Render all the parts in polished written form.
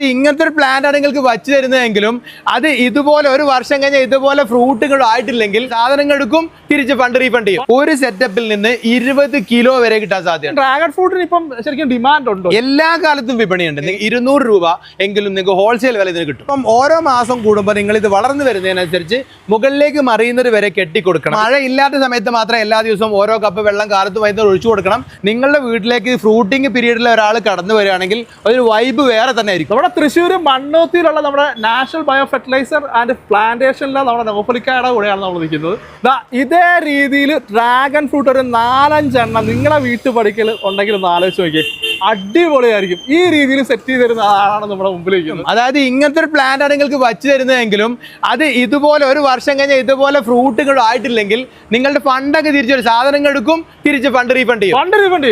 ഇങ്ങനത്തെ ഒരു പ്ലാന്റ് ആണ് നിങ്ങൾക്ക് വച്ചു തരുന്നതെങ്കിലും അത് ഇതുപോലെ ഒരു വർഷം കഴിഞ്ഞാൽ ഇതുപോലെ ഫ്രൂട്ടുകൾ ആയിട്ടില്ലെങ്കിൽ സാധനങ്ങൾ എടുക്കും, തിരിച്ച് ഫണ്ട് റീഫണ്ട് ചെയ്യും. ഒരു സെറ്റപ്പിൽ നിന്ന് 20 കിലോ വരെ കിട്ടാൻ സാധ്യത. ഡ്രാഗൺ ഫ്രൂട്ടിന് ഇപ്പം ശരിക്കും ഡിമാൻഡ് ഉണ്ടോ? എല്ലാ കാലത്തും വിപണിയുണ്ട്. 200 രൂപ എങ്കിലും നിങ്ങൾക്ക് ഹോൾസെയിൽ വില ഇതിന് കിട്ടും. അപ്പം ഓരോ മാസം കൂടുമ്പോൾ നിങ്ങൾ ഇത് വളർന്നു വരുന്നതിനനുസരിച്ച് മുകളിലേക്ക് മറിയുന്നത് വരെ കെട്ടിക്കൊടുക്കണം. മഴ ഇല്ലാത്ത സമയത്ത് മാത്രം എല്ലാ ദിവസവും ഓരോ കപ്പ് വെള്ളം കാലത്ത് വൈകുന്നേരം ഒഴിച്ചു കൊടുക്കണം. നിങ്ങളുടെ വീട്ടിലേക്ക് ഫ്രൂട്ടിംഗ് പീരീഡിൽ ഒരാൾ കടന്നു വരികയാണെങ്കിൽ ഒരു വൈബ് വേറെ തന്നെ ആയിരിക്കും. തൃശ്ശൂർ മണ്ണൂത്തിയിലുള്ള നമ്മുടെ നാഷണൽ ബയോ ഫെർട്ടിലൈസർ ആൻഡ് പ്ലാന്റേഷനിലെ നമ്മുടെ നൗഫലിക്കയുടെ കൂടെയാണ് നമ്മൾ നിൽക്കുന്നത്. ഇതേ രീതിയിൽ ഡ്രാഗൺ ഫ്രൂട്ട് ഒരു 4-5 എണ്ണം നിങ്ങളെ വീട്ടുപടിക്കൽ ഉണ്ടെങ്കിൽ ഒന്ന് ആലോചിച്ച് നോക്കിയേ, അടിപൊളിയായിരിക്കും. ഈ രീതിയിൽ സെറ്റ് ചെയ്ത് തരുന്ന ആളാണ് നമ്മുടെ മുമ്പിലിരിക്കുന്നത്. അതായത് ഇങ്ങനത്തെ ഒരു പ്ലാന്റ് ആണ് നിങ്ങൾക്ക് വച്ചു തരുന്നതെങ്കിലും അത് ഇതുപോലെ ഒരു വർഷം കഴിഞ്ഞാൽ ഇതുപോലെ ഫ്രൂട്ടുകൾ ആയിട്ടില്ലെങ്കിൽ നിങ്ങളുടെ ഫണ്ടൊക്കെ തിരിച്ചു സാധനങ്ങൾ എടുക്കും, തിരിച്ച് ഫണ്ട് റീഫണ്ട് ചെയ്യും.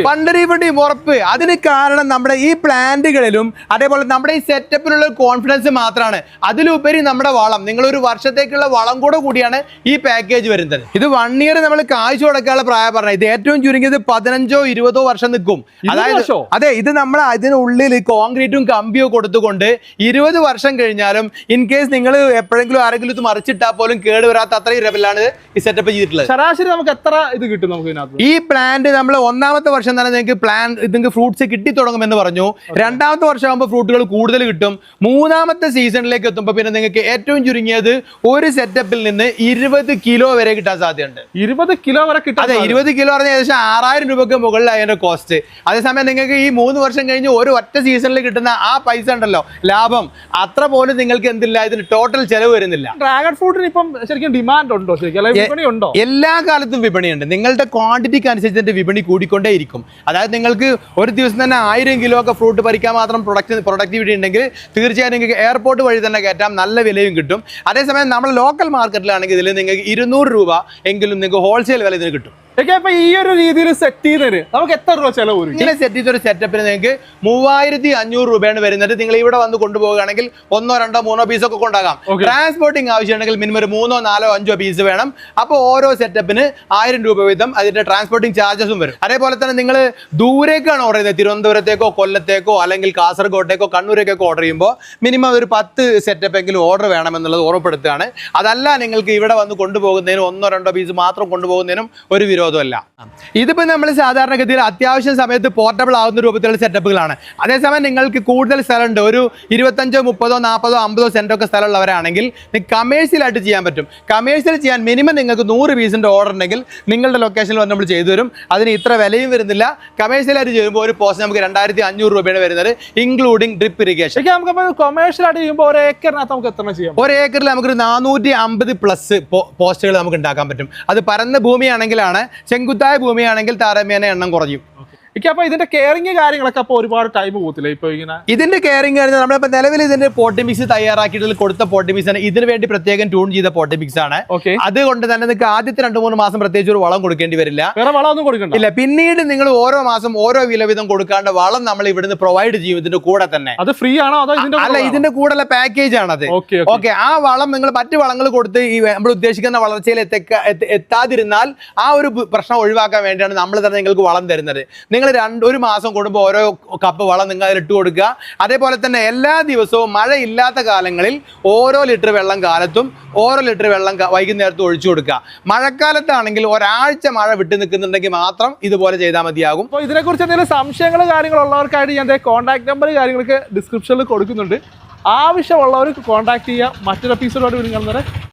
ഫണ്ട് റീഫണ്ട് ചെയ്യും ഉറപ്പ്. അതിന് കാരണം നമ്മുടെ ഈ പ്ലാന്റുകളിലും അതേപോലെ നമ്മുടെ ഈ സെറ്റപ്പിലുള്ള കോൺഫിഡൻസ് മാത്രമാണ്. അതിലുപരി നമ്മുടെ വളം, നിങ്ങളൊരു വർഷത്തേക്കുള്ള വളം കൂടെ കൂടിയാണ് ഈ പാക്കേജ് വരുന്നത്. ഇത് 1 ഇയർ നമ്മൾ കാഴ്ച കൊടുക്കാനുള്ള പ്രായം പറഞ്ഞത്. ഇത് ഏറ്റവും ചുരുങ്ങിയത് 15-20 വർഷം നിൽക്കും. അതായത് അതെ, ഇത് നമ്മൾ അതിനുള്ളിൽ കോൺക്രീറ്റും കമ്പിയോ കൊടുത്തുകൊണ്ട് 20 വർഷം കഴിഞ്ഞാലും ഇൻ കേസ് നിങ്ങൾ എപ്പോഴെങ്കിലും ആരെങ്കിലും ഇത് മറിച്ചിട്ടാൽ പോലും കേട് വരാത്ത അത്രയും ലെവലാണ് ഈ സെറ്റപ്പ് ചെയ്തിട്ടുള്ളത്. ശരാശരി നമുക്ക് എത്ര ഇത് കിട്ടും? നമുക്ക് ഈ പ്ലാന്റ് നമ്മൾ 1ാമത്തെ വർഷം തന്നെ നിങ്ങൾക്ക് ഫ്രൂട്ട്സ് കിട്ടി തുടങ്ങുമെന്ന് പറഞ്ഞു. 2ാമത്തെ വർഷം ആകുമ്പോൾ ഫ്രൂട്ടുകൾ കൂടുതൽ കിട്ടും. 3ാമത്തെ സീസണിലേക്ക് എത്തുമ്പോൾ പിന്നെ നിങ്ങൾക്ക് ഏറ്റവും ചുരുങ്ങിയത് ഒരു സെറ്റപ്പിൽ നിന്ന് 20 കിലോ വരെ കിട്ടാൻ സാധ്യതയുണ്ട്. 20 കിലോ വരെ കിട്ടും. അതെ, 20 കിലോ പറഞ്ഞാൽ ഏകദേശം 6000 രൂപയ്ക്ക് മുകളിലായി അതിന്റെ കോസ്റ്റ്. അതേസമയം നിങ്ങൾക്ക് ഈ 3 വർഷം കഴിഞ്ഞ് ഒരു ഒറ്റ സീസണിൽ കിട്ടുന്ന ആ പൈസ ഉണ്ടല്ലോ, ലാഭം, അത്ര പോലും നിങ്ങൾക്ക് എന്തില്ല, ഇതിന് ടോട്ടൽ ചെലവ് വരുന്നില്ല. ഡ്രാഗൺ ഫ്രൂട്ടിന് ഇപ്പം ശരിക്കും ഡിമാൻഡ് ഉണ്ടോ? ഉണ്ടോ? എല്ലാ കാലത്തും വിപണിയുണ്ട്. നിങ്ങളുടെ ക്വാണ്ടിറ്റിക്ക് അനുസരിച്ച് വിപണി കൂടിക്കൊണ്ടേയിരിക്കും. അതായത് നിങ്ങൾക്ക് ഒരു ദിവസം തന്നെ 1000 കിലോ ഒക്കെ ഫ്രൂട്ട് പറിക്കാൻ മാത്രം പ്രൊഡക്ടിവിറ്റി ഉണ്ടെങ്കിൽ തീർച്ചയായും നിങ്ങൾക്ക് എയർപോർട്ട് വഴി തന്നെ കയറ്റാം, നല്ല വിലയും കിട്ടും. അതേസമയം നമ്മൾ ലോക്കൽ മാർക്കറ്റിലാണെങ്കിൽ ഇതിൽ നിങ്ങൾക്ക് 200 രൂപ എങ്കിലും നിങ്ങൾക്ക് ഹോൾസെയിൽ വില ഇതിന് കിട്ടും. ഈ ഒരു രീതിയിൽ സെറ്റ് ചെയ്തതിന് നമുക്ക് എത്ര രൂപ ചെലവ് വരും? ഇങ്ങനെ സെറ്റ് ചെയ്തൊരു സെറ്റപ്പിന് നിങ്ങൾക്ക് 3500 രൂപയാണ് വരുന്നത്. നിങ്ങൾ ഇവിടെ വന്ന് കൊണ്ടുപോവുകയാണെങ്കിൽ 1, 2, 3 പീസൊക്കെ കൊണ്ടാകാം. ട്രാൻസ്പോർട്ടിംഗ് ആവശ്യമുണ്ടെങ്കിൽ മിനിമം ഒരു 3, 4, 5 പീസ് വേണം. അപ്പോൾ ഓരോ സെറ്റപ്പിന് 1000 രൂപ വീതം അതിന്റെ ട്രാൻസ്പോർട്ടിംഗ് ചാർജസും വരും. അതേപോലെ തന്നെ നിങ്ങൾ ദൂരേക്കാണ് ഓർഡർ ചെയ്യുന്നത്, തിരുവനന്തപുരത്തേക്കോ കൊല്ലത്തേക്കോ അല്ലെങ്കിൽ കാസർഗോട്ടേക്കോ കണ്ണൂരേക്കോ ഓർഡർ ചെയ്യുമ്പോൾ മിനിമം ഒരു 10 സെറ്റപ്പ് എങ്കിലും ഓർഡർ വേണമെന്നുള്ളത് ഉറപ്പെടുത്തുകയാണ്. അതല്ല നിങ്ങൾക്ക് ഇവിടെ വന്ന് കൊണ്ടുപോകുന്നതിനും 1, 2 പീസ് മാത്രം കൊണ്ടുപോകുന്നതിനും ഒരു വിരോധമല്ല. ഇതിപ്പോ നമ്മൾ സാധാരണഗതിയിൽ അത്യാവശ്യം സമയത്ത് പോർട്ടബിൾ ആവുന്ന രൂപത്തിലുള്ള സെറ്റപ്പുകളാണ്. അതേസമയം നിങ്ങൾക്ക് കൂടുതൽ സ്ഥലമുണ്ട്, ഒരു 25, 30, 40, 50 സെന്റൊക്കെ സ്ഥലമുള്ളവരാണെങ്കിൽ നിങ്ങൾക്ക് കമേഴ്സ്യലായിട്ട് ചെയ്യാൻ പറ്റും. കമേഴ്സ്യൽ ചെയ്യാൻ മിനിമം നിങ്ങൾക്ക് 100 പീസിന്റെ ഓർഡർ ഉണ്ടെങ്കിൽ നിങ്ങളുടെ ലൊക്കേഷനിൽ വന്ന് നമ്മൾ ചെയ്തു തരും. അതിന് ഇത്ര വിലയും വരുന്നില്ല. കമേഴ്സ്യലായിട്ട് ചെയ്യുമ്പോൾ ഒരു പോസ്റ്റ് നമുക്ക് 2500 രൂപയാണ് വരുന്നത്, ഇൻക്ലൂഡിംഗ് ഡ്രിപ്പ് ഇറിഗേഷൻ. കൊമേഴ്സ്യലായിട്ട് ചെയ്യുമ്പോൾ ഒരു ഏക്കറിനകത്ത് നമുക്ക് എത്ര ചെയ്യാം? ഒരു ഏക്കറിൽ നമുക്കൊരു 450+ പോസ്റ്റുകൾ നമുക്ക് ഉണ്ടാക്കാൻ പറ്റും. അത് പരന്ന ഭൂമിയാണെങ്കിലാണ്. ചെങ്കുത്തായ ഭൂമിയാണെങ്കിൽ താരതമ്യേന എണ്ണം കുറയും. അപ്പൊ ഇതിന്റെ കെയറിങ് കാര്യങ്ങളൊക്കെ അപ്പൊ ഒരുപാട് ടൈം പോകത്തില്ല? ഇപ്പൊ ഇങ്ങനെ ഇതിന്റെ കെയറിങ് കാര്യങ്ങൾ നമ്മളിപ്പോ നിലവിൽ ഇതിന്റെ പോട്ടി മിക്സ് തയ്യാറാക്കിയിട്ട് കൊടുത്ത പോട്ടി മിക്സ് ആണ്. ഇതിന് വേണ്ടി പ്രത്യേകം ട്യൂൺ ചെയ്ത പോട്ടി മിക്സ് ആണ്. അതുകൊണ്ട് തന്നെ നിങ്ങൾക്ക് ആദ്യത്തെ 2-3 മാസം പ്രത്യേകിച്ച് ഒരു വളം കൊടുക്കേണ്ടി വരില്ല. വേറെ വളമൊന്നും കൊടുക്കണ്ട. ഇല്ല, പിന്നീട് നിങ്ങൾ ഓരോ മാസം ഓരോ വില വീതം കൊടുക്കാണ്ട് വളം നമ്മൾ ഇവിടുന്ന് പ്രൊവൈഡ് ചെയ്യും ഇതിന്റെ കൂടെ തന്നെ. അത് ഫ്രീ ആണോ അതോ അല്ല, ഇതിന്റെ കൂടെയുള്ള പാക്കേജ് ആണത്. ഓക്കെ, ആ വളം നിങ്ങൾ മറ്റു വളങ്ങൾ കൊടുത്ത് ഈ നമ്മൾ ഉദ്ദേശിക്കുന്ന വളർച്ചയിൽ എത്താതിരുന്നാൽ ആ ഒരു പ്രശ്നം ഒഴിവാക്കാൻ വേണ്ടിയാണ് നമ്മൾ തന്നെ നിങ്ങൾക്ക് വളം തരുന്നത്. നിങ്ങൾ 1 മാസം കൂടുമ്പോൾ ഓരോ കപ്പ് വളം നിങ്ങൾ അതിലിട്ട് കൊടുക്കുക. അതേപോലെ തന്നെ എല്ലാ ദിവസവും മഴയില്ലാത്ത കാലങ്ങളിൽ ഓരോ ലിറ്റർ വെള്ളം കാലത്തും ഓരോ ലിറ്റർ വെള്ളം വൈകുന്നേരത്തും ഒഴിച്ചു കൊടുക്കുക. മഴക്കാലത്താണെങ്കിൽ ഒരാഴ്ച മഴ വിട്ടു നിൽക്കുന്നുണ്ടെങ്കിൽ മാത്രം ഇതുപോലെ ചെയ്താൽ മതിയാകും. അപ്പോൾ ഇതിനെക്കുറിച്ച് എന്തെങ്കിലും സംശയങ്ങൾ കാര്യങ്ങളുള്ളവർക്കായിട്ട് ഞാൻ കോൺടാക്ട് നമ്പർ കാര്യങ്ങളൊക്കെ ഡിസ്ക്രിപ്ഷനിൽ കൊടുക്കുന്നുണ്ട്. ആവശ്യമുള്ളവർക്ക് കോൺടാക്ട് ചെയ്യുക. മറ്റൊരു എപ്പിസോഡോട് നിങ്ങൾ